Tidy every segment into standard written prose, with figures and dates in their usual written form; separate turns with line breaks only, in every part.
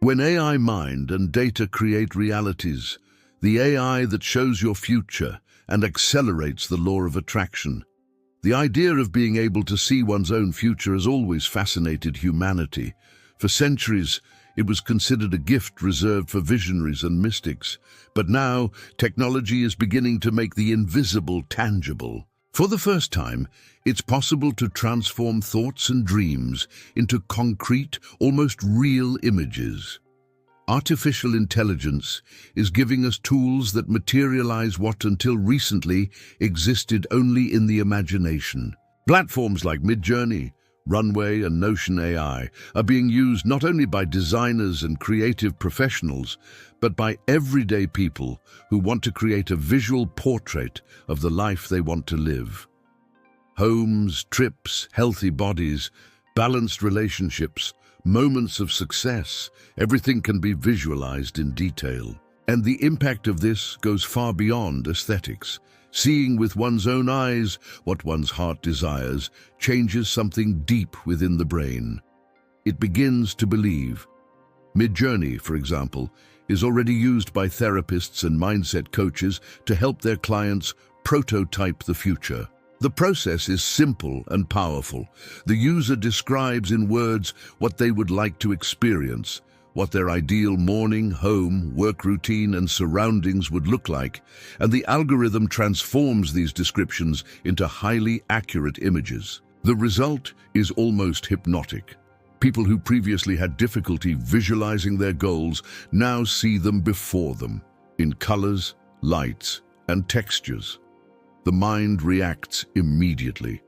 When AI mind and data create realities, the AI that shows your future and accelerates the law of attraction. The idea of being able to see one's own future has always fascinated humanity. For centuries, it was considered a gift reserved for visionaries and mystics. But now, technology is beginning to make the invisible tangible. For the first time, it's possible to transform thoughts and dreams into concrete, almost real images. Artificial intelligence is giving us tools that materialize what until recently existed only in the imagination. Platforms like Midjourney, Runway, and Notion AI are being used not only by designers and creative professionals, but by everyday people who want to create a visual portrait of the life they want to live. Homes, trips, healthy bodies, balanced relationships, moments of success, everything can be visualized in detail. And the impact of this goes far beyond aesthetics. Seeing with one's own eyes what one's heart desires changes something deep within the brain. It begins to believe. Midjourney, for example, is already used by therapists and mindset coaches to help their clients prototype the future. The process is simple and powerful. The user describes in words what they would like to experience, what their ideal morning, home, work routine, and surroundings would look like, and the algorithm transforms these descriptions into highly accurate images. The result is almost hypnotic. People who previously had difficulty visualizing their goals now see them before them, in colors, lights, and textures. The mind reacts immediately.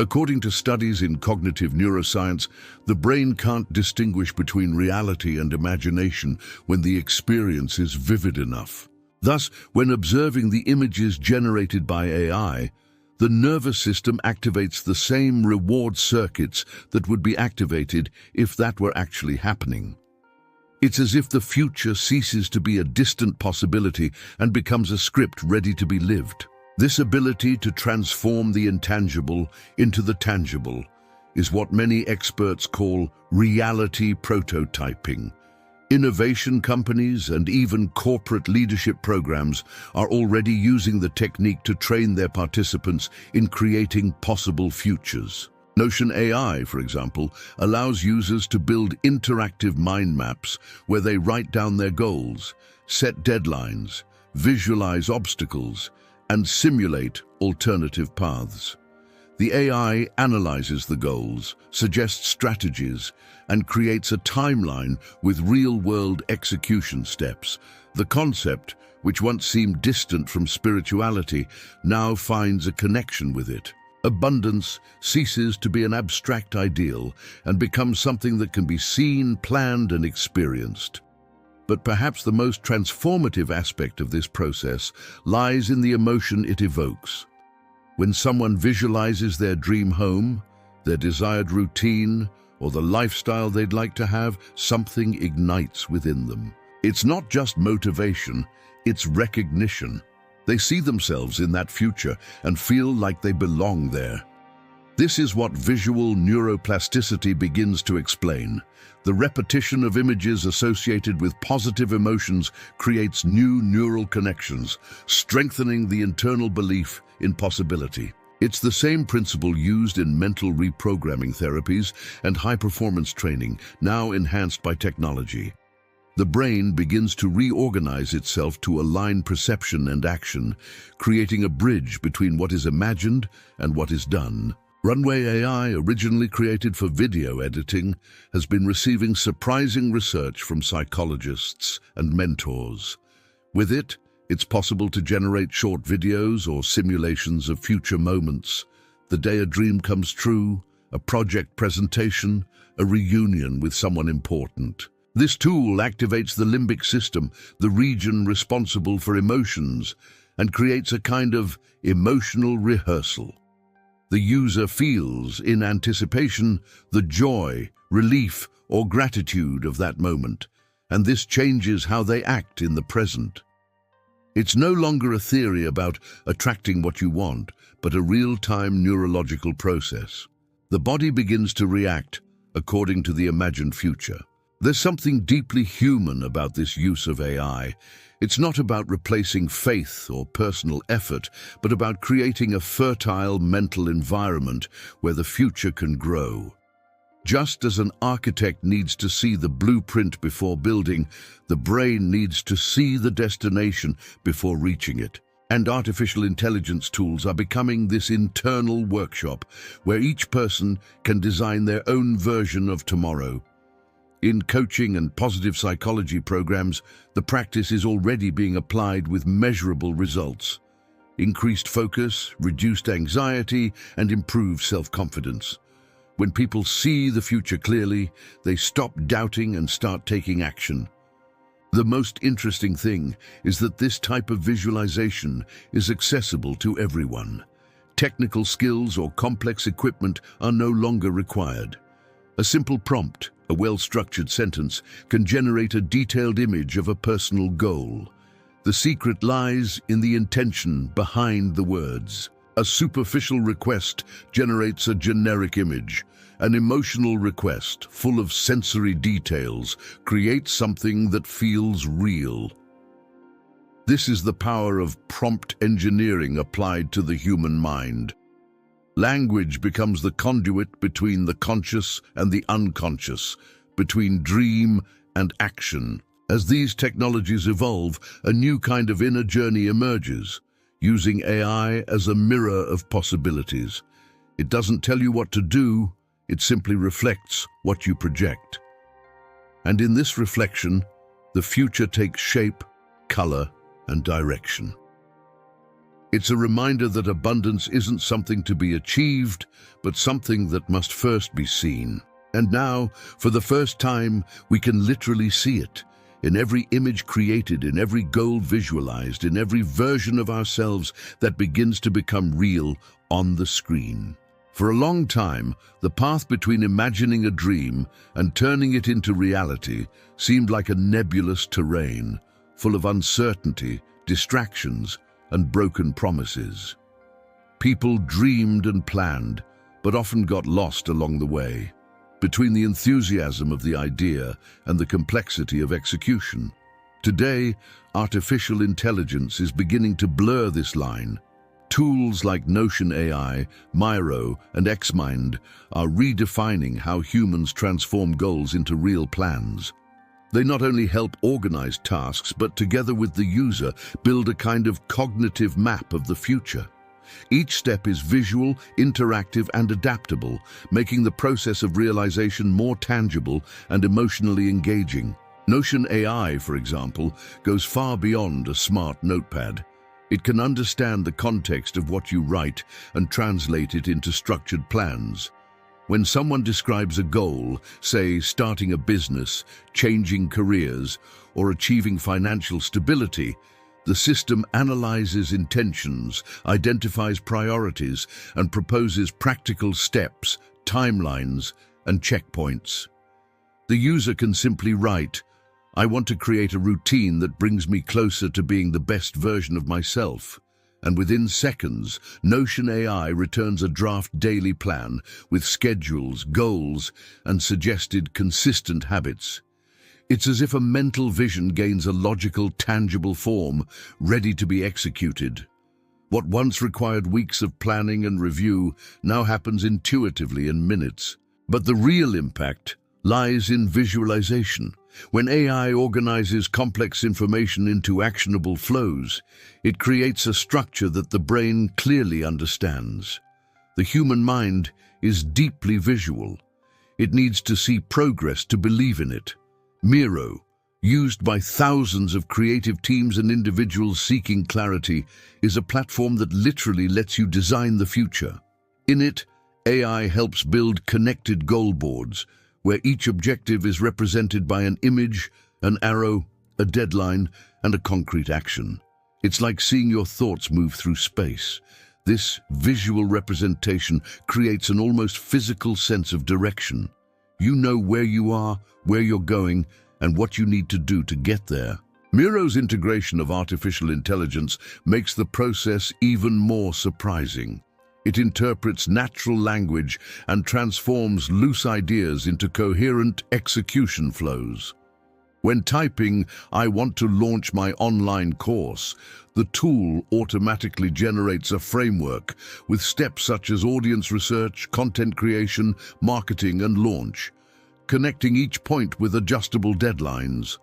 According to studies in cognitive neuroscience, the brain can't distinguish between reality and imagination when the experience is vivid enough. Thus, when observing the images generated by AI, the nervous system activates the same reward circuits that would be activated if that were actually happening. It's as if the future ceases to be a distant possibility and becomes a script ready to be lived. This ability to transform the intangible into the tangible is what many experts call reality prototyping. Innovation companies and even corporate leadership programs are already using the technique to train their participants in creating possible futures. Notion AI, for example, allows users to build interactive mind maps where they write down their goals, set deadlines, visualize obstacles, and simulate alternative paths. The AI analyzes the goals, suggests strategies, and creates a timeline with real-world execution steps. The concept, which once seemed distant from spirituality, now finds a connection with it. Abundance ceases to be an abstract ideal and becomes something that can be seen, planned, and experienced. But perhaps the most transformative aspect of this process lies in the emotion it evokes. When someone visualizes their dream home, their desired routine, or the lifestyle they'd like to have, something ignites within them. It's not just motivation, it's recognition. They see themselves in that future and feel like they belong there. This is what visual neuroplasticity begins to explain. The repetition of images associated with positive emotions creates new neural connections, strengthening the internal belief in possibility. It's the same principle used in mental reprogramming therapies and high-performance training, now enhanced by technology. The brain begins to reorganize itself to align perception and action, creating a bridge between what is imagined and what is done. Runway AI, originally created for video editing, has been receiving surprising research from psychologists and mentors. With it, it's possible to generate short videos or simulations of future moments, the day a dream comes true, a project presentation, a reunion with someone important. This tool activates the limbic system, the region responsible for emotions, and creates a kind of emotional rehearsal. The user feels, in anticipation, the joy, relief, or gratitude of that moment, and this changes how they act in the present. It's no longer a theory about attracting what you want, but a real-time neurological process. The body begins to react according to the imagined future. There's something deeply human about this use of AI. It's not about replacing faith or personal effort, but about creating a fertile mental environment where the future can grow. Just as an architect needs to see the blueprint before building, the brain needs to see the destination before reaching it. And artificial intelligence tools are becoming this internal workshop where each person can design their own version of tomorrow. In coaching and positive psychology programs, the practice is already being applied with measurable results. Increased focus, reduced anxiety, and improved self-confidence. When people see the future clearly, they stop doubting and start taking action. The most interesting thing is that this type of visualization is accessible to everyone. Technical skills or complex equipment are no longer required. A simple prompt, a well-structured sentence, can generate a detailed image of a personal goal. The secret lies in the intention behind the words. A superficial request generates a generic image. An emotional request, full of sensory details, creates something that feels real. This is the power of prompt engineering applied to the human mind. Language becomes the conduit between the conscious and the unconscious, between dream and action. As these technologies evolve, a new kind of inner journey emerges, using AI as a mirror of possibilities. It doesn't tell you what to do, it simply reflects what you project. And in this reflection, the future takes shape, color, and direction. It's a reminder that abundance isn't something to be achieved, but something that must first be seen. And now, for the first time, we can literally see it. In every image created, in every goal visualized, in every version of ourselves that begins to become real on the screen. For a long time, the path between imagining a dream and turning it into reality seemed like a nebulous terrain, full of uncertainty, distractions, and broken promises. People dreamed and planned, but often got lost along the way, between the enthusiasm of the idea and the complexity of execution. Today, artificial intelligence is beginning to blur this line. Tools like Notion AI, Miro, and XMind are redefining how humans transform goals into real plans. They not only help organize tasks, but together with the user, build a kind of cognitive map of the future. Each step is visual, interactive, and adaptable, making the process of realization more tangible and emotionally engaging. Notion AI, for example, goes far beyond a smart notepad. It can understand the context of what you write and translate it into structured plans. When someone describes a goal, say starting a business, changing careers, or achieving financial stability, the system analyzes intentions, identifies priorities, and proposes practical steps, timelines, and checkpoints. The user can simply write, "I want to create a routine that brings me closer to being the best version of myself." And within seconds, Notion AI returns a draft daily plan with schedules, goals, and suggested consistent habits. It's as if a mental vision gains a logical, tangible form, ready to be executed. What once required weeks of planning and review now happens intuitively in minutes. But the real impact lies in visualization. When AI organizes complex information into actionable flows, it creates a structure that the brain clearly understands. The human mind is deeply visual. It needs to see progress to believe in it. Miro, used by thousands of creative teams and individuals seeking clarity, is a platform that literally lets you design the future. In it, AI helps build connected goal boards, where each objective is represented by an image, an arrow, a deadline, and a concrete action. It's like seeing your thoughts move through space. This visual representation creates an almost physical sense of direction. You know where you are, where you're going, and what you need to do to get there. Miro's integration of artificial intelligence makes the process even more surprising. It interprets natural language and transforms loose ideas into coherent execution flows. When typing, "I want to launch my online course," the tool automatically generates a framework with steps such as audience research, content creation, marketing, and launch, connecting each point with adjustable deadlines.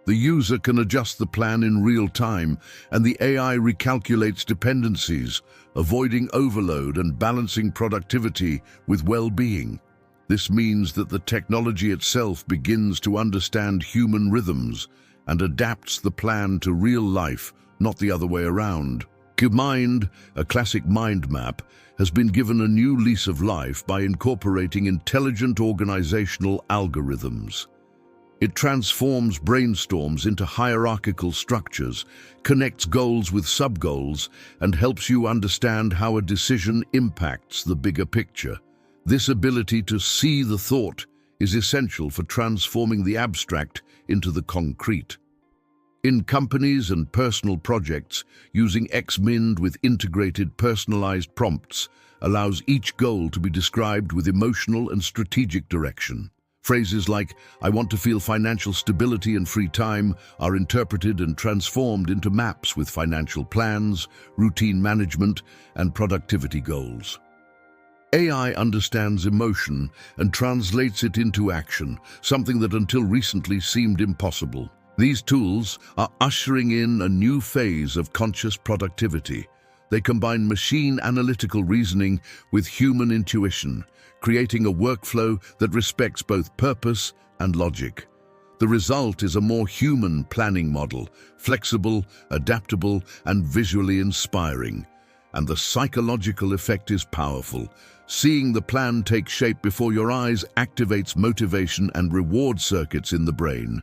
The user can adjust the plan in real time, and the AI recalculates dependencies, avoiding overload and balancing productivity with well-being. This means that the technology itself begins to understand human rhythms and adapts the plan to real life, not the other way around. Mind, a classic mind map, has been given a new lease of life by incorporating intelligent organizational algorithms. It transforms brainstorms into hierarchical structures, connects goals with sub-goals, and helps you understand how a decision impacts the bigger picture. This ability to see the thought is essential for transforming the abstract into the concrete. In companies and personal projects, using XMind with integrated personalized prompts allows each goal to be described with emotional and strategic direction. Phrases like, "I want to feel financial stability and free time," are interpreted and transformed into maps with financial plans, routine management, and productivity goals. AI understands emotion and translates it into action, something that until recently seemed impossible. These tools are ushering in a new phase of conscious productivity. They combine machine analytical reasoning with human intuition, creating a workflow that respects both purpose and logic. The result is a more human planning model, flexible, adaptable, and visually inspiring. And the psychological effect is powerful. Seeing the plan take shape before your eyes activates motivation and reward circuits in the brain.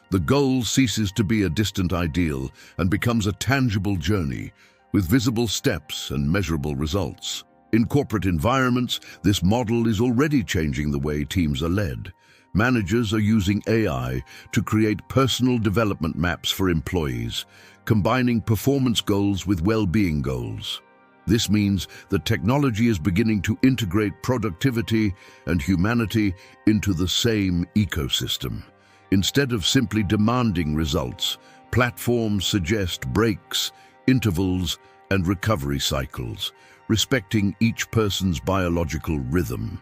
The goal ceases to be a distant ideal and becomes a tangible journey, with visible steps and measurable results. In corporate environments, this model is already changing the way teams are led. Managers are using AI to create personal development maps for employees, combining performance goals with well-being goals. This means that technology is beginning to integrate productivity and humanity into the same ecosystem. Instead of simply demanding results, platforms suggest breaks, intervals, and recovery cycles, respecting each person's biological rhythm.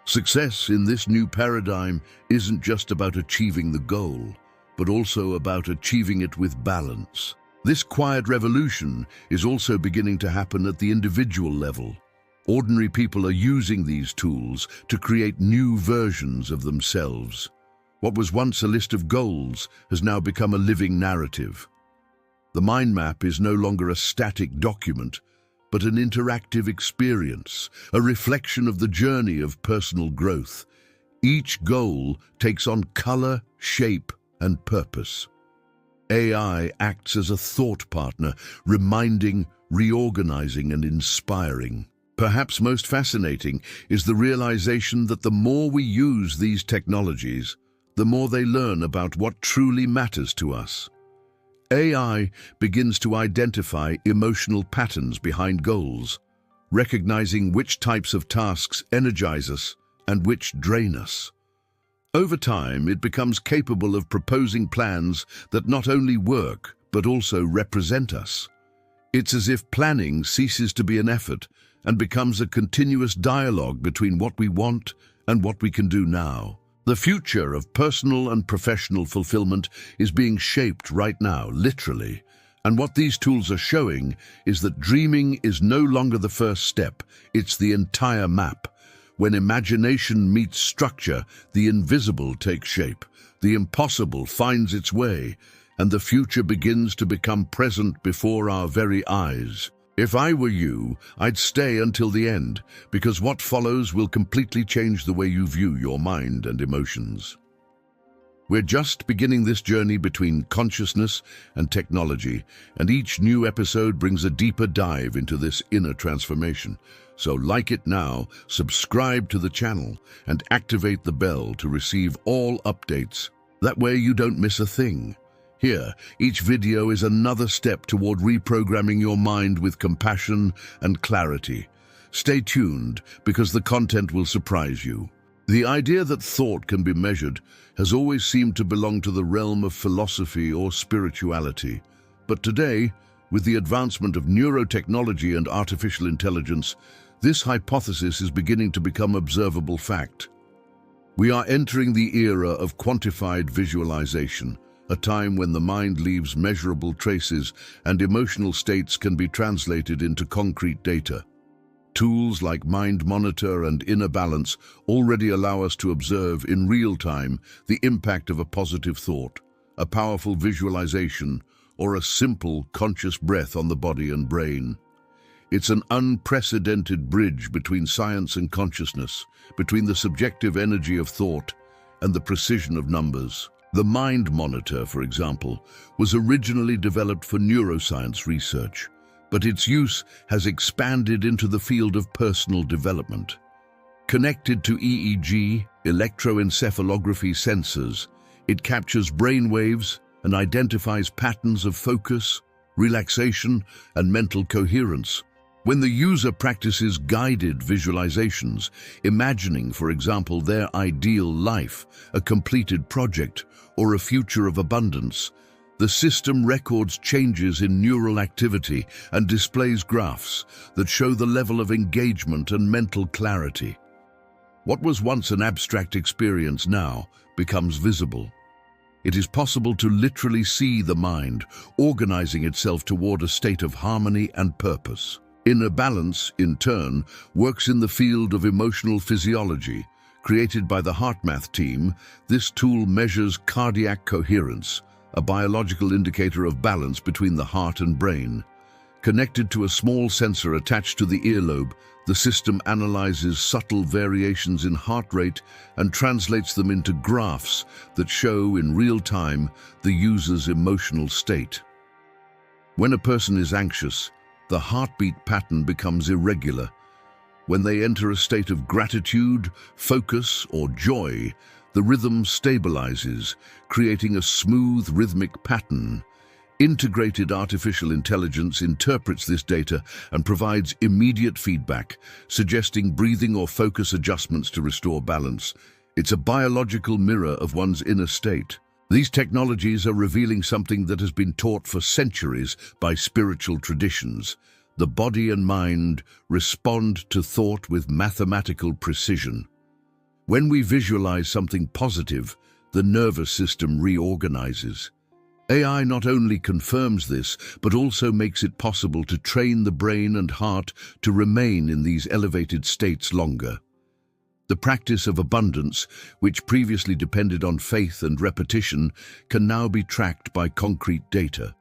Success in this new paradigm isn't just about achieving the goal, but also about achieving it with balance. This quiet revolution is also beginning to happen at the individual level. Ordinary people are using these tools to create new versions of themselves. What was once a list of goals has now become a living narrative. The mind map is no longer a static document, but an interactive experience, a reflection of the journey of personal growth. Each goal takes on color, shape, and purpose. AI acts as a thought partner, reminding, reorganizing, and inspiring. Perhaps most fascinating is the realization that the more we use these technologies, the more they learn about what truly matters to us. AI begins to identify emotional patterns behind goals, recognizing which types of tasks energize us and which drain us. Over time, it becomes capable of proposing plans that not only work, but also represent us. It's as if planning ceases to be an effort and becomes a continuous dialogue between what we want and what we can do now. The future of personal and professional fulfillment is being shaped right now, literally. And what these tools are showing is that dreaming is no longer the first step, it's the entire map. When imagination meets structure, the invisible takes shape, the impossible finds its way, and the future begins to become present before our very eyes. If I were you, I'd stay until the end, because what follows will completely change the way you view your mind and emotions. We're just beginning this journey between consciousness and technology, and each new episode brings a deeper dive into this inner transformation. So like it now, subscribe to the channel, and activate the bell to receive all updates. That way you don't miss a thing. Here, each video is another step toward reprogramming your mind with compassion and clarity. Stay tuned, because the content will surprise you. The idea that thought can be measured has always seemed to belong to the realm of philosophy or spirituality. But today, with the advancement of neurotechnology and artificial intelligence, this hypothesis is beginning to become observable fact. We are entering the era of quantified visualization, a time when the mind leaves measurable traces and emotional states can be translated into concrete data. Tools like Mind Monitor and Inner Balance already allow us to observe in real time the impact of a positive thought, a powerful visualization, or a simple conscious breath on the body and brain. It's an unprecedented bridge between science and consciousness, between the subjective energy of thought and the precision of numbers. The Mind Monitor, for example, was originally developed for neuroscience research, but its use has expanded into the field of personal development. Connected to EEG, electroencephalography sensors, it captures brain waves and identifies patterns of focus, relaxation, and mental coherence. When the user practices guided visualizations, imagining, for example, their ideal life, a completed project, or a future of abundance, the system records changes in neural activity and displays graphs that show the level of engagement and mental clarity. What was once an abstract experience now becomes visible. It is possible to literally see the mind organizing itself toward a state of harmony and purpose. Inner Balance, in turn, works in the field of emotional physiology. Created by the HeartMath team, this tool measures cardiac coherence, a biological indicator of balance between the heart and brain. Connected to a small sensor attached to the earlobe, the system analyzes subtle variations in heart rate and translates them into graphs that show in real time the user's emotional state. When a person is anxious, the heartbeat pattern becomes irregular. When they enter a state of gratitude, focus, or joy, the rhythm stabilizes, creating a smooth rhythmic pattern. Integrated artificial intelligence interprets this data and provides immediate feedback, suggesting breathing or focus adjustments to restore balance. It's a biological mirror of one's inner state. These technologies are revealing something that has been taught for centuries by spiritual traditions. The body and mind respond to thought with mathematical precision. When we visualize something positive, the nervous system reorganizes. AI not only confirms this, but also makes it possible to train the brain and heart to remain in these elevated states longer. The practice of abundance, which previously depended on faith and repetition, can now be tracked by concrete data.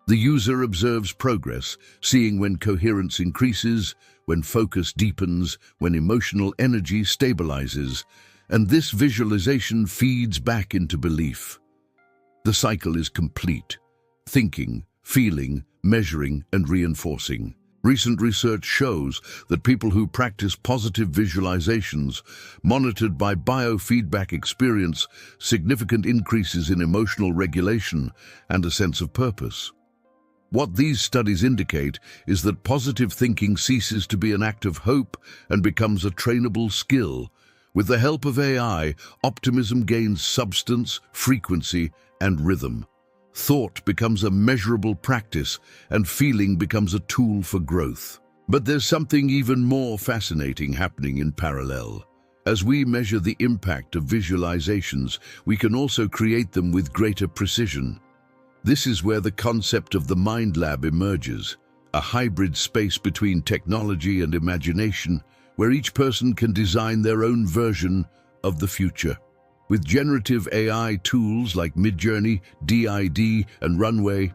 The user observes progress, seeing when coherence increases, when focus deepens, when emotional energy stabilizes, and this visualization feeds back into belief. The cycle is complete: thinking, feeling, measuring, and reinforcing. Recent research shows that people who practice positive visualizations, monitored by biofeedback, experience significant increases in emotional regulation and a sense of purpose. What these studies indicate is that positive thinking ceases to be an act of hope and becomes a trainable skill. With the help of AI, optimism gains substance, frequency, and rhythm. Thought becomes a measurable practice, and feeling becomes a tool for growth. But there's something even more fascinating happening in parallel. As we measure the impact of visualizations, we can also create them with greater precision. This is where the concept of the Mind Lab emerges, a hybrid space between technology and imagination, where each person can design their own version of the future. With generative AI tools like Midjourney, DID, and Runway,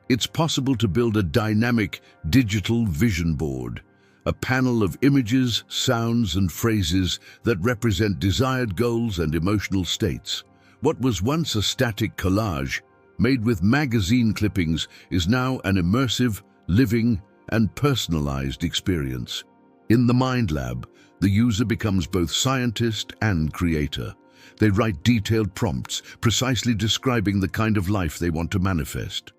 it's possible to build a dynamic digital vision board, a panel of images, sounds, and phrases that represent desired goals and emotional states. What was once a static collage, made with magazine clippings, is now an immersive, living, and personalized experience. In the Mind Lab, the user becomes both scientist and creator, They write detailed prompts, precisely describing the kind of life they want to manifest.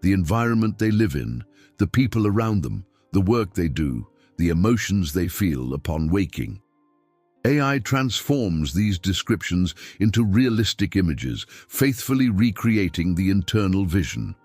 The environment they live in, the people around them, the work they do, the emotions they feel upon waking. AI transforms these descriptions into realistic images, faithfully recreating the internal vision.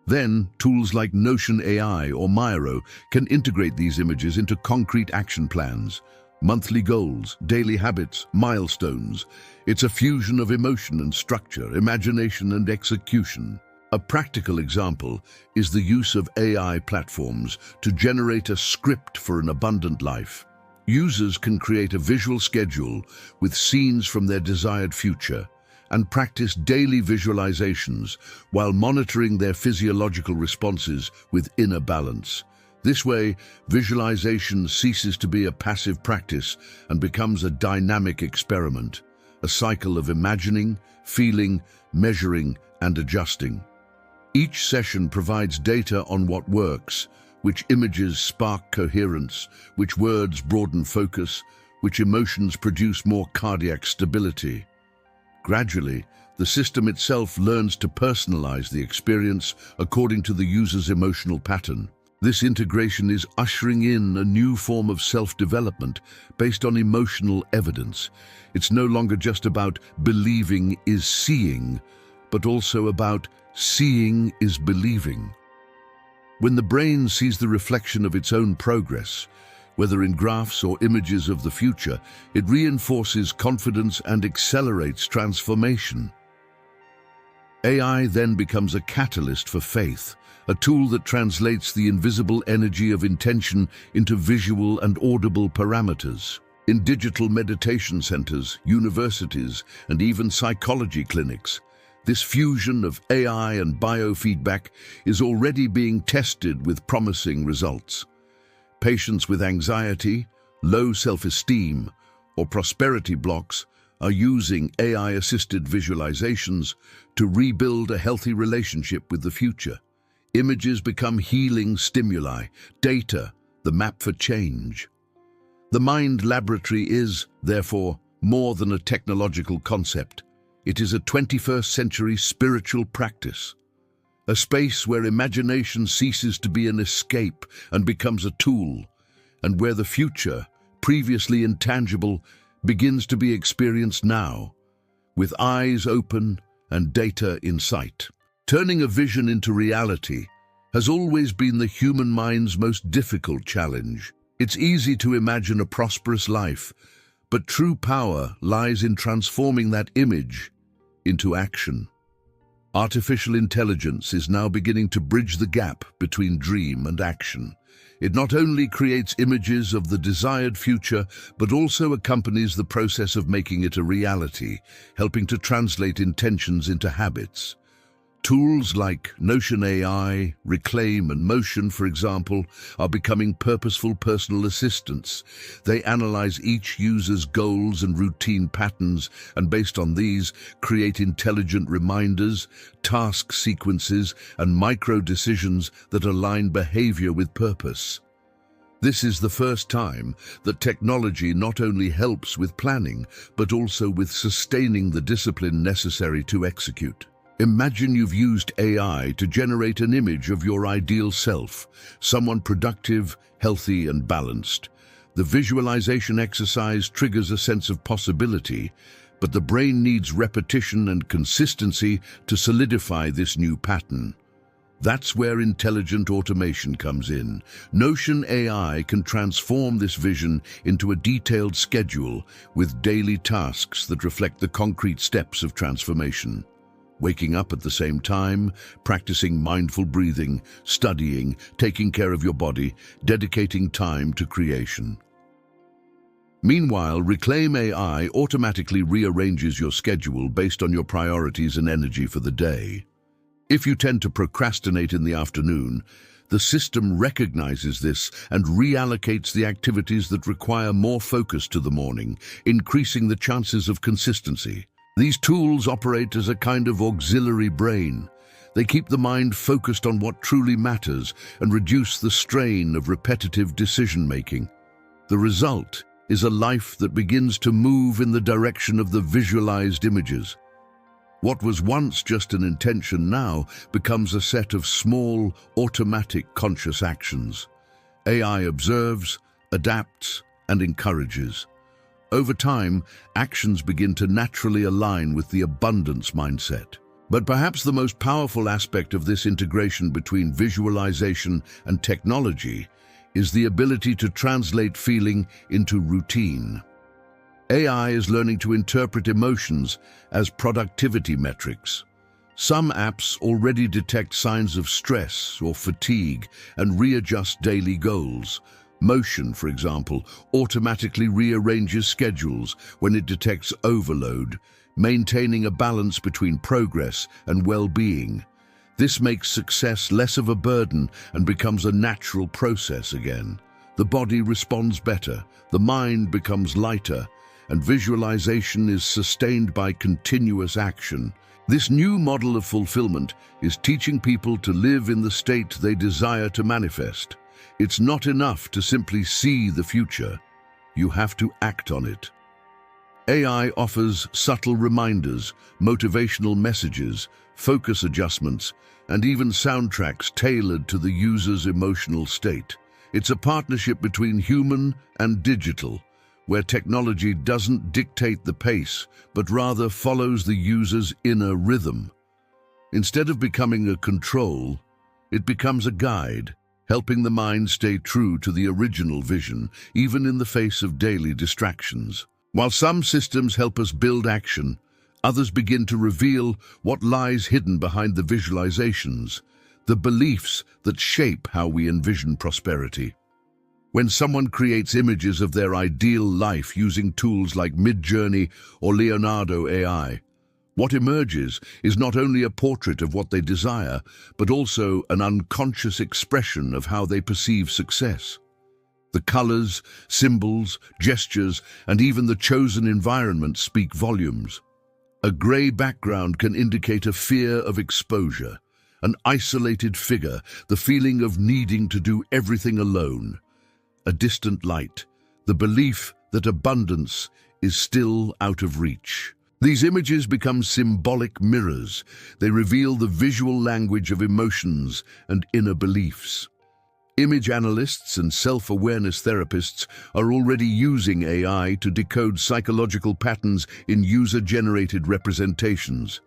Then, tools like Notion AI or Miro can integrate these images into concrete action plans, monthly goals, daily habits, milestones. It's a fusion of emotion and structure, imagination and execution. A practical example is the use of AI platforms to generate a script for an abundant life. Users can create a visual schedule with scenes from their desired future and practice daily visualizations while monitoring their physiological responses with inner balance. This way, visualization ceases to be a passive practice and becomes a dynamic experiment, a cycle of imagining, feeling, measuring, and adjusting. Each session provides data on what works, which images spark coherence, which words broaden focus, which emotions produce more cardiac stability. Gradually, the system itself learns to personalize the experience according to the user's emotional pattern. This integration is ushering in a new form of self-development based on emotional evidence. It's no longer just about believing is seeing, but also about seeing is believing. When the brain sees the reflection of its own progress, whether in graphs or images of the future, it reinforces confidence and accelerates transformation. AI then becomes a catalyst for faith, a tool that translates the invisible energy of intention into visual and audible parameters. In digital meditation centers, universities, and even psychology clinics, this fusion of AI and biofeedback is already being tested with promising results. Patients with anxiety, low self-esteem, or prosperity blocks are using AI-assisted visualizations to rebuild a healthy relationship with the future. Images become healing stimuli, data, the map for change. The mind laboratory is, therefore, more than a technological concept. It is a 21st century spiritual practice, a space where imagination ceases to be an escape and becomes a tool, and where the future, previously intangible, begins to be experienced now, with eyes open and data in sight. Turning a vision into reality has always been the human mind's most difficult challenge. It's easy to imagine a prosperous life, but true power lies in transforming that image into action. Artificial intelligence is now beginning to bridge the gap between dream and action. It not only creates images of the desired future, but also accompanies the process of making it a reality, helping to translate intentions into habits. Tools like Notion AI, Reclaim, and Motion, for example, are becoming purposeful personal assistants. They analyze each user's goals and routine patterns, and based on these, create intelligent reminders, task sequences, and micro-decisions that align behavior with purpose. This is the first time that technology not only helps with planning, but also with sustaining the discipline necessary to execute. Imagine you've used AI to generate an image of your ideal self, someone productive, healthy, and balanced. The visualization exercise triggers a sense of possibility, but the brain needs repetition and consistency to solidify this new pattern. That's where intelligent automation comes in. Notion AI can transform this vision into a detailed schedule with daily tasks that reflect the concrete steps of transformation. Waking up at the same time, practicing mindful breathing, studying, taking care of your body, dedicating time to creation. Meanwhile, Reclaim AI automatically rearranges your schedule based on your priorities and energy for the day. If you tend to procrastinate in the afternoon, the system recognizes this and reallocates the activities that require more focus to the morning, increasing the chances of consistency. These tools operate as a kind of auxiliary brain. They keep the mind focused on what truly matters and reduce the strain of repetitive decision-making. The result is a life that begins to move in the direction of the visualized images. What was once just an intention now becomes a set of small, automatic conscious actions. AI observes, adapts, and encourages. Over time, actions begin to naturally align with the abundance mindset. But perhaps the most powerful aspect of this integration between visualization and technology is the ability to translate feeling into routine. AI is learning to interpret emotions as productivity metrics. Some apps already detect signs of stress or fatigue and readjust daily goals. Motion, for example, automatically rearranges schedules when it detects overload, maintaining a balance between progress and well-being. This makes success less of a burden and becomes a natural process again. The body responds better, the mind becomes lighter, and visualization is sustained by continuous action. This new model of fulfillment is teaching people to live in the state they desire to manifest. It's not enough to simply see the future. You have to act on it. AI offers subtle reminders, motivational messages, focus adjustments, and even soundtracks tailored to the user's emotional state. It's a partnership between human and digital, where technology doesn't dictate the pace, but rather follows the user's inner rhythm. Instead of becoming a control, it becomes a guide, helping the mind stay true to the original vision, even in the face of daily distractions. While some systems help us build action, others begin to reveal what lies hidden behind the visualizations, the beliefs that shape how we envision prosperity. When someone creates images of their ideal life using tools like Midjourney or Leonardo AI, what emerges is not only a portrait of what they desire, but also an unconscious expression of how they perceive success. The colors, symbols, gestures, and even the chosen environment speak volumes. A gray background can indicate a fear of exposure, an isolated figure, the feeling of needing to do everything alone. A distant light, the belief that abundance is still out of reach. These images become symbolic mirrors. They reveal the visual language of emotions and inner beliefs. Image analysts and self-awareness therapists are already using AI to decode psychological patterns in user-generated representations.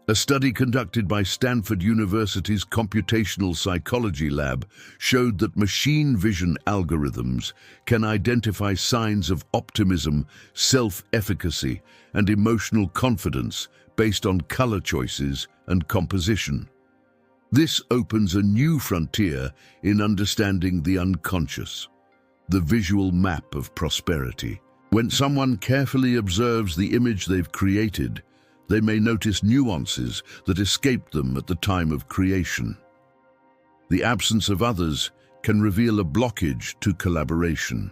A study conducted by Stanford University's Computational Psychology Lab showed that machine vision algorithms can identify signs of optimism, self-efficacy, and emotional confidence based on color choices and composition. This opens a new frontier in understanding the unconscious, the visual map of prosperity. When someone carefully observes the image they've created, they may notice nuances that escaped them at the time of creation. The absence of others can reveal a blockage to collaboration.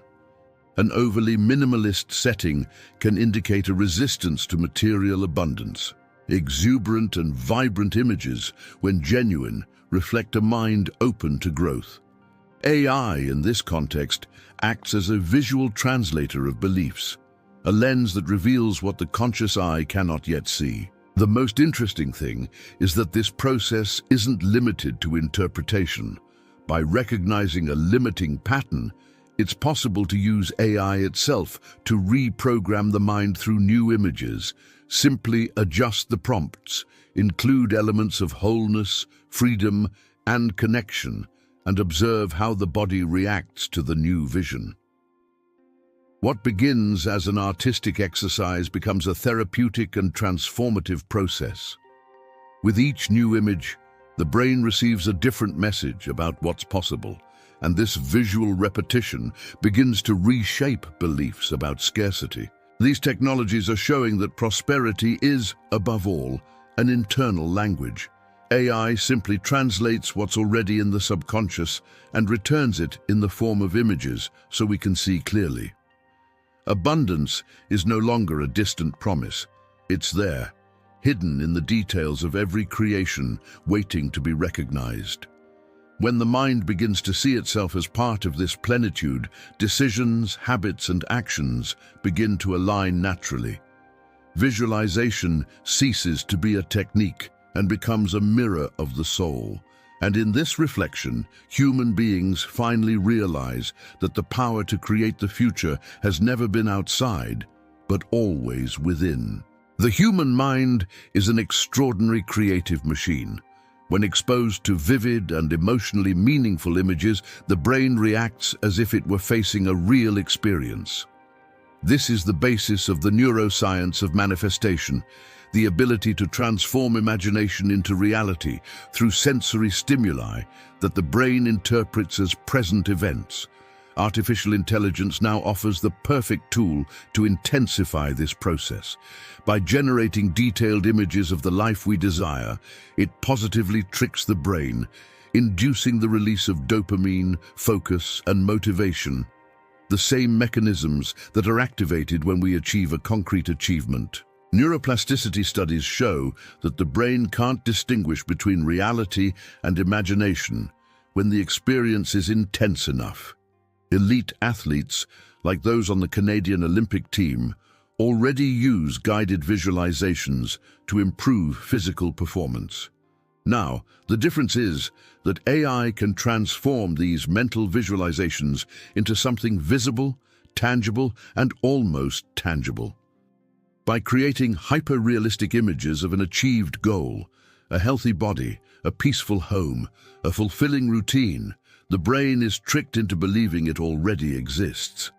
An overly minimalist setting can indicate a resistance to material abundance. Exuberant and vibrant images, when genuine, reflect a mind open to growth. AI, in this context, acts as a visual translator of beliefs, a lens that reveals what the conscious eye cannot yet see. The most interesting thing is that this process isn't limited to interpretation. By recognizing a limiting pattern, it's possible to use AI itself to reprogram the mind through new images. Simply adjust the prompts, include elements of wholeness, freedom, and connection, and observe how the body reacts to the new vision. What begins as an artistic exercise becomes a therapeutic and transformative process. With each new image, the brain receives a different message about what's possible, and this visual repetition begins to reshape beliefs about scarcity. These technologies are showing that prosperity is, above all, an internal language. AI simply translates what's already in the subconscious and returns it in the form of images so we can see clearly. Abundance is no longer a distant promise. It's there, hidden in the details of every creation, waiting to be recognized. When the mind begins to see itself as part of this plenitude, decisions, habits, and actions begin to align naturally. Visualization ceases to be a technique and becomes a mirror of the soul. And in this reflection, human beings finally realize that the power to create the future has never been outside, but always within. The human mind is an extraordinary creative machine. When exposed to vivid and emotionally meaningful images, the brain reacts as if it were facing a real experience. This is the basis of the neuroscience of manifestation, the ability to transform imagination into reality through sensory stimuli that the brain interprets as present events. Artificial intelligence now offers the perfect tool to intensify this process. By generating detailed images of the life we desire, it positively tricks the brain, inducing the release of dopamine, focus, and motivation, the same mechanisms that are activated when we achieve a concrete achievement. Neuroplasticity studies show that the brain can't distinguish between reality and imagination when the experience is intense enough. Elite athletes, like those on the Canadian Olympic team, already use guided visualizations to improve physical performance. Now, the difference is that AI can transform these mental visualizations into something visible, tangible, and almost tangible. By creating hyper-realistic images of an achieved goal, a healthy body, a peaceful home, a fulfilling routine, the brain is tricked into believing it already exists.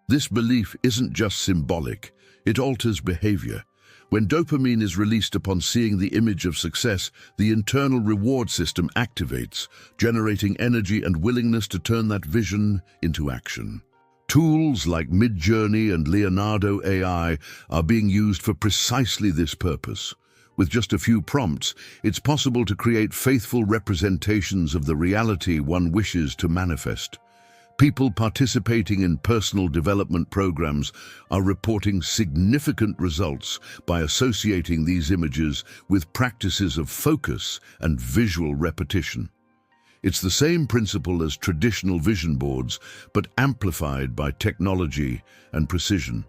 This belief isn't just symbolic, it alters behavior. When dopamine is released upon seeing the image of success, the internal reward system activates, generating energy and willingness to turn that vision into action. Tools like Midjourney and Leonardo AI are being used for precisely this purpose. With just a few prompts, it's possible to create faithful representations of the reality one wishes to manifest. People participating in personal development programs are reporting significant results by associating these images with practices of focus and visual repetition. It's the same principle as traditional vision boards, but amplified by technology and precision.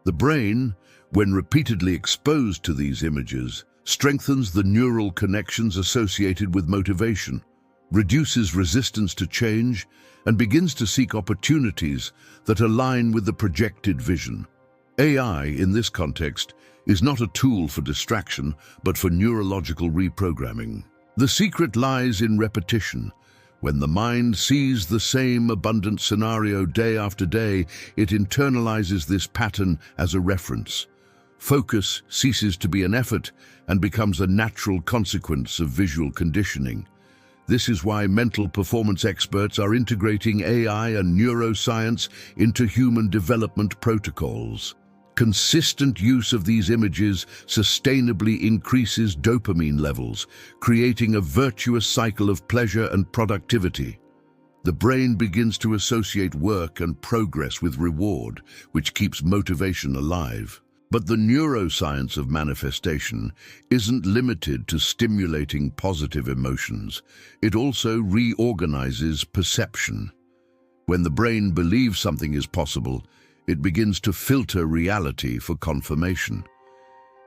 The brain, when repeatedly exposed to these images, strengthens the neural connections associated with motivation, reduces resistance to change, and begins to seek opportunities that align with the projected vision. AI, in this context, is not a tool for distraction, but for neurological reprogramming. The secret lies in repetition. When the mind sees the same abundant scenario day after day, it internalizes this pattern as a reference. Focus ceases to be an effort and becomes a natural consequence of visual conditioning. This is why mental performance experts are integrating AI and neuroscience into human development protocols. Consistent use of these images sustainably increases dopamine levels, creating a virtuous cycle of pleasure and productivity. The brain begins to associate work and progress with reward, which keeps motivation alive. But the neuroscience of manifestation isn't limited to stimulating positive emotions. It also reorganizes perception. When the brain believes something is possible, it begins to filter reality for confirmation.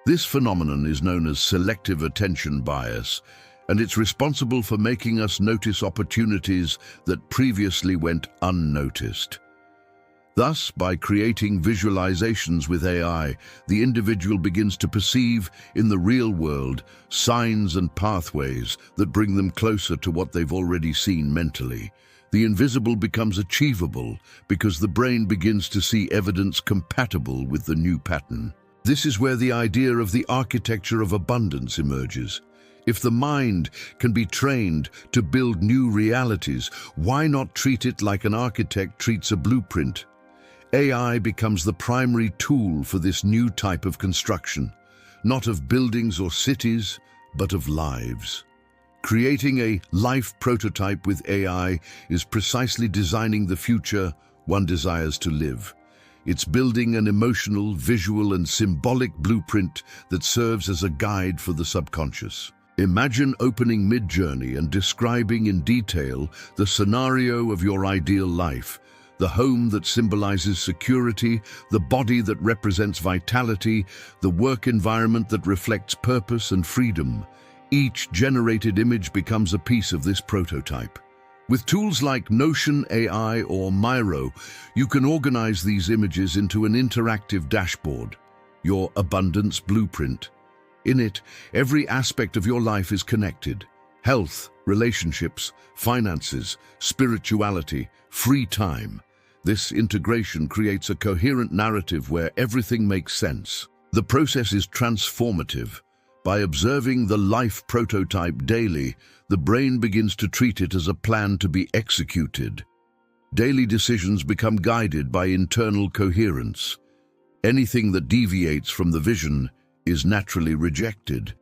This phenomenon is known as selective attention bias, and it's responsible for making us notice opportunities that previously went unnoticed. Thus, by creating visualizations with AI, the individual begins to perceive in the real world signs and pathways that bring them closer to what they've already seen mentally. The invisible becomes achievable because the brain begins to see evidence compatible with the new pattern. This is where the idea of the architecture of abundance emerges. If the mind can be trained to build new realities, why not treat it like an architect treats a blueprint? AI becomes the primary tool for this new type of construction, not of buildings or cities, but of lives. Creating a life prototype with AI is precisely designing the future one desires to live. It's building an emotional, visual, and symbolic blueprint that serves as a guide for the subconscious. Imagine opening Mid-Journey and describing in detail the scenario of your ideal life, the home that symbolizes security, the body that represents vitality, the work environment that reflects purpose and freedom. Each generated image becomes a piece of this prototype. With tools like Notion AI or Miro, you can organize these images into an interactive dashboard, your abundance blueprint. In it, every aspect of your life is connected: health, relationships, finances, spirituality, free time. This integration creates a coherent narrative where everything makes sense. The process is transformative. By observing the life prototype daily, the brain begins to treat it as a plan to be executed. Daily decisions become guided by internal coherence. Anything that deviates from the vision is naturally rejected.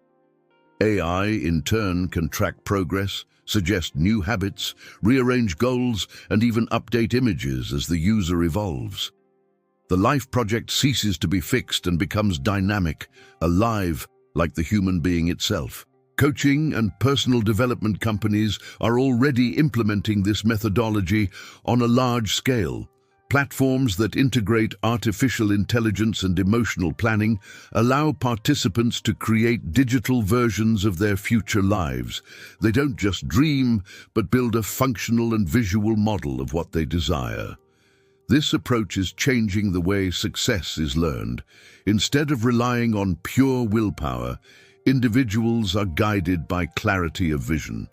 AI, in turn, can track progress, suggest new habits, rearrange goals, and even update images as the user evolves. The life project ceases to be fixed and becomes dynamic, alive, like the human being itself. Coaching and personal development companies are already implementing this methodology on a large scale. Platforms that integrate artificial intelligence and emotional planning allow participants to create digital versions of their future lives. They don't just dream, but build a functional and visual model of what they desire. This approach is changing the way success is learned. Instead of relying on pure willpower, individuals are guided by clarity of vision.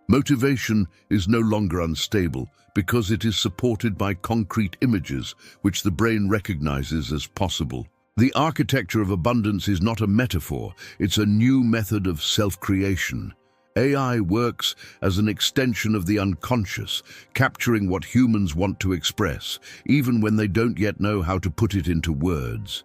Motivation is no longer unstable because it is supported by concrete images which the brain recognizes as possible. The architecture of abundance is not a metaphor, it's a new method of self-creation. AI works as an extension of the unconscious, capturing what humans want to express, even when they don't yet know how to put it into words.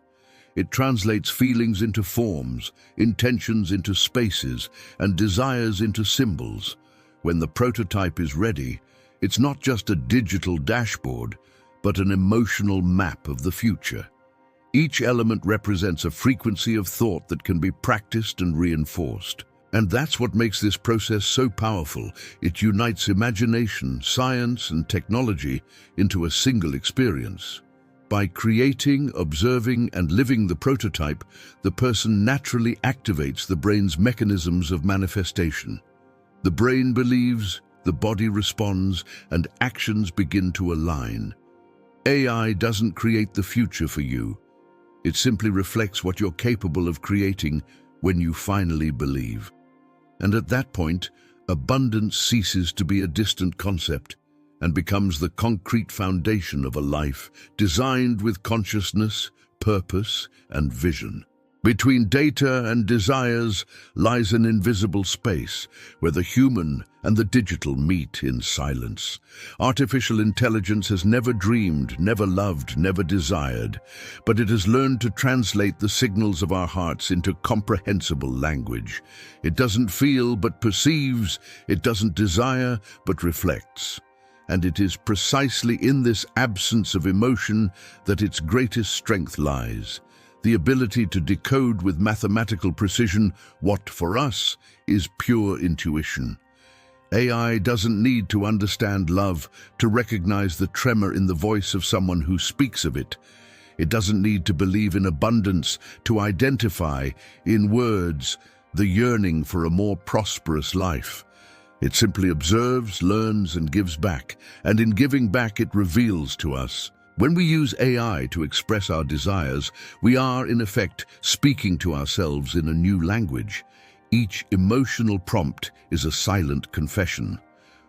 It translates feelings into forms, intentions into spaces, and desires into symbols. When the prototype is ready, it's not just a digital dashboard, but an emotional map of the future. Each element represents a frequency of thought that can be practiced and reinforced. And that's what makes this process so powerful. It unites imagination, science, and technology into a single experience. By creating, observing, and living the prototype, the person naturally activates the brain's mechanisms of manifestation. The brain believes, the body responds, and actions begin to align. AI doesn't create the future for you. It simply reflects what you're capable of creating when you finally believe. And at that point, abundance ceases to be a distant concept and becomes the concrete foundation of a life designed with consciousness, purpose, and vision. Between data and desires lies an invisible space where the human and the digital meet in silence. Artificial intelligence has never dreamed, never loved, never desired, but it has learned to translate the signals of our hearts into comprehensible language. It doesn't feel but perceives, it doesn't desire but reflects. And it is precisely in this absence of emotion that its greatest strength lies. The ability to decode with mathematical precision what, for us, is pure intuition. AI doesn't need to understand love to recognize the tremor in the voice of someone who speaks of it. It doesn't need to believe in abundance to identify, in words, the yearning for a more prosperous life. It simply observes, learns, and gives back, and in giving back it reveals to us. When we use AI to express our desires, we are, in effect, speaking to ourselves in a new language. Each emotional prompt is a silent confession.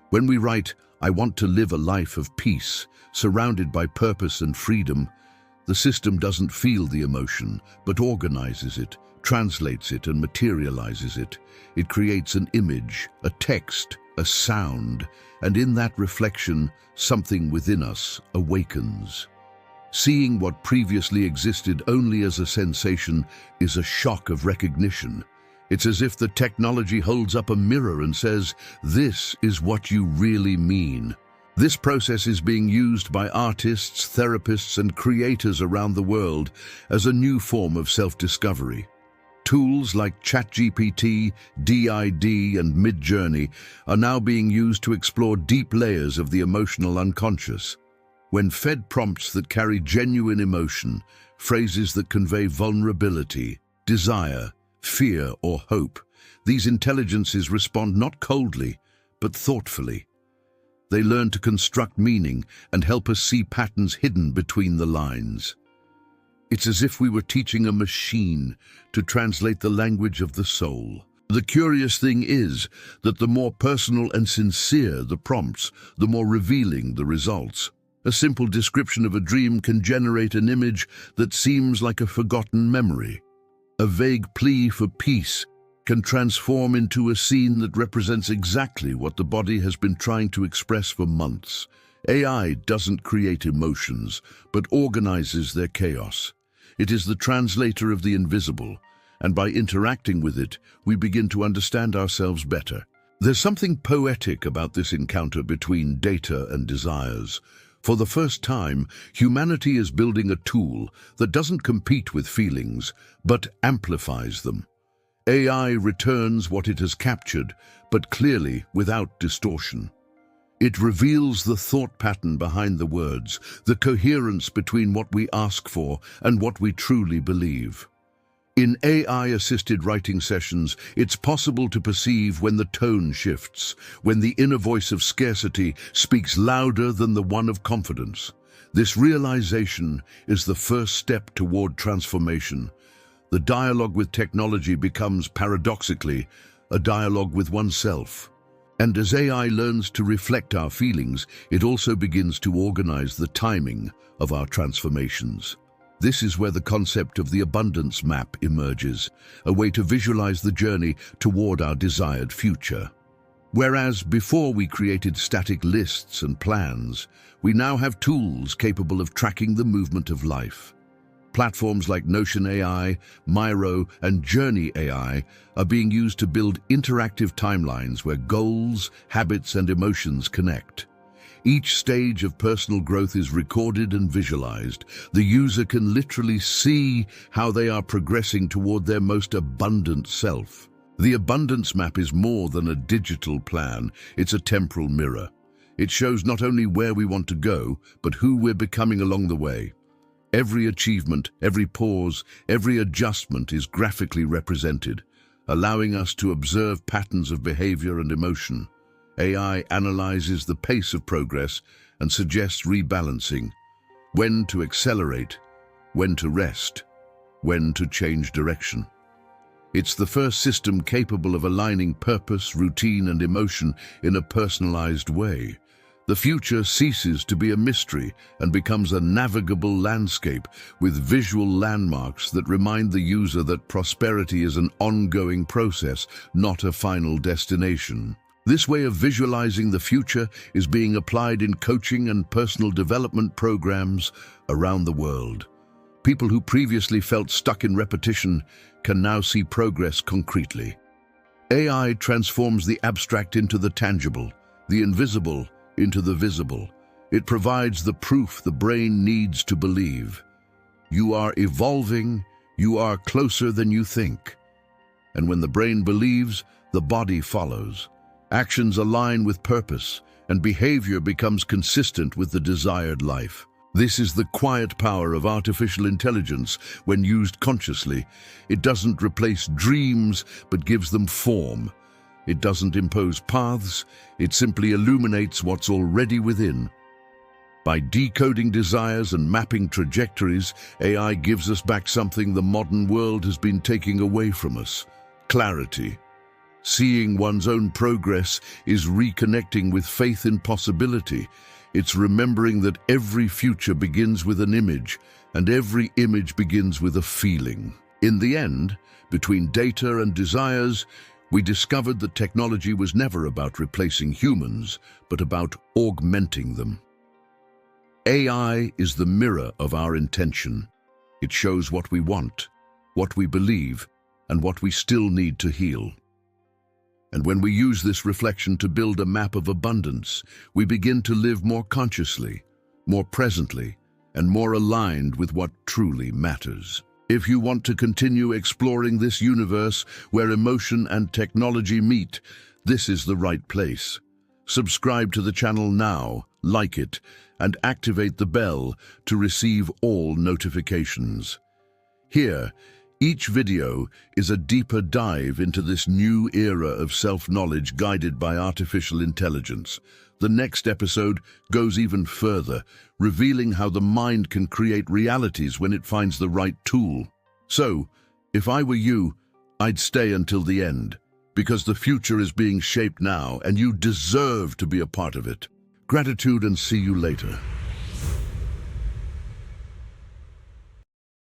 When we write, "I want to live a life of peace, surrounded by purpose and freedom," the system doesn't feel the emotion, but organizes it, translates it, and materializes it. It creates an image, a text, a sound, and in that reflection, something within us awakens. Seeing what previously existed only as a sensation is a shock of recognition. It's as if the technology holds up a mirror and says, "This is what you really mean." This process is being used by artists, therapists, and creators around the world as a new form of self-discovery. Tools like ChatGPT, DID, and Midjourney are now being used to explore deep layers of the emotional unconscious. When fed prompts that carry genuine emotion, phrases that convey vulnerability, desire, fear, or hope, these intelligences respond not coldly, but thoughtfully. They learn to construct meaning and help us see patterns hidden between the lines. It's as if we were teaching a machine to translate the language of the soul. The curious thing is that the more personal and sincere the prompts, the more revealing the results. A simple description of a dream can generate an image that seems like a forgotten memory. A vague plea for peace can transform into a scene that represents exactly what the body has been trying to express for months. AI doesn't create emotions, but organizes their chaos. It is the translator of the invisible, and by interacting with it, we begin to understand ourselves better. There's something poetic about this encounter between data and desires. For the first time, humanity is building a tool that doesn't compete with feelings, but amplifies them. AI returns what it has captured, but clearly without distortion. It reveals the thought pattern behind the words, the coherence between what we ask for and what we truly believe. In AI-assisted writing sessions, it's possible to perceive when the tone shifts, when the inner voice of scarcity speaks louder than the one of confidence. This realization is the first step toward transformation. The dialogue with technology becomes, paradoxically, a dialogue with oneself. And as AI learns to reflect our feelings, it also begins to organize the timing of our transformations. This is where the concept of the abundance map emerges, a way to visualize the journey toward our desired future. Whereas before we created static lists and plans, we now have tools capable of tracking the movement of life. Platforms like Notion AI, Miro, and Journey AI are being used to build interactive timelines where goals, habits, and emotions connect. Each stage of personal growth is recorded and visualized. The user can literally see how they are progressing toward their most abundant self. The abundance map is more than a digital plan, it's a temporal mirror. It shows not only where we want to go, but who we're becoming along the way. Every achievement, every pause, every adjustment is graphically represented, allowing us to observe patterns of behavior and emotion. AI analyzes the pace of progress and suggests rebalancing, when to accelerate, when to rest, when to change direction. It's the first system capable of aligning purpose, routine, and emotion in a personalized way. The future ceases to be a mystery and becomes a navigable landscape with visual landmarks that remind the user that prosperity is an ongoing process, not a final destination. This way of visualizing the future is being applied in coaching and personal development programs around the world. People who previously felt stuck in repetition can now see progress concretely. AI transforms the abstract into the tangible, the invisible into the visible. It provides the proof the brain needs to believe. You are evolving, you are closer than you think. And when the brain believes, the body follows. Actions align with purpose, and behavior becomes consistent with the desired life. This is the quiet power of artificial intelligence when used consciously. It doesn't replace dreams, but gives them form. It doesn't impose paths, it simply illuminates what's already within. By decoding desires and mapping trajectories, AI gives us back something the modern world has been taking away from us: clarity. Seeing one's own progress is reconnecting with faith in possibility. It's remembering that every future begins with an image, and every image begins with a feeling. In the end, between data and desires, we discovered that technology was never about replacing humans, but about augmenting them. AI is the mirror of our intention. It shows what we want, what we believe, and what we still need to heal. And when we use this reflection to build a map of abundance, we begin to live more consciously, more presently, and more aligned with what truly matters. If you want to continue exploring this universe where emotion and technology meet, this is the right place. Subscribe to the channel now, like it, and activate the bell to receive all notifications. Here, each video is a deeper dive into this new era of self-knowledge guided by artificial intelligence. The next episode goes even further, revealing how the mind can create realities when it finds the right tool. So, if I were you, I'd stay until the end, because the future is being shaped now and you deserve to be a part of it. Gratitude and see you later.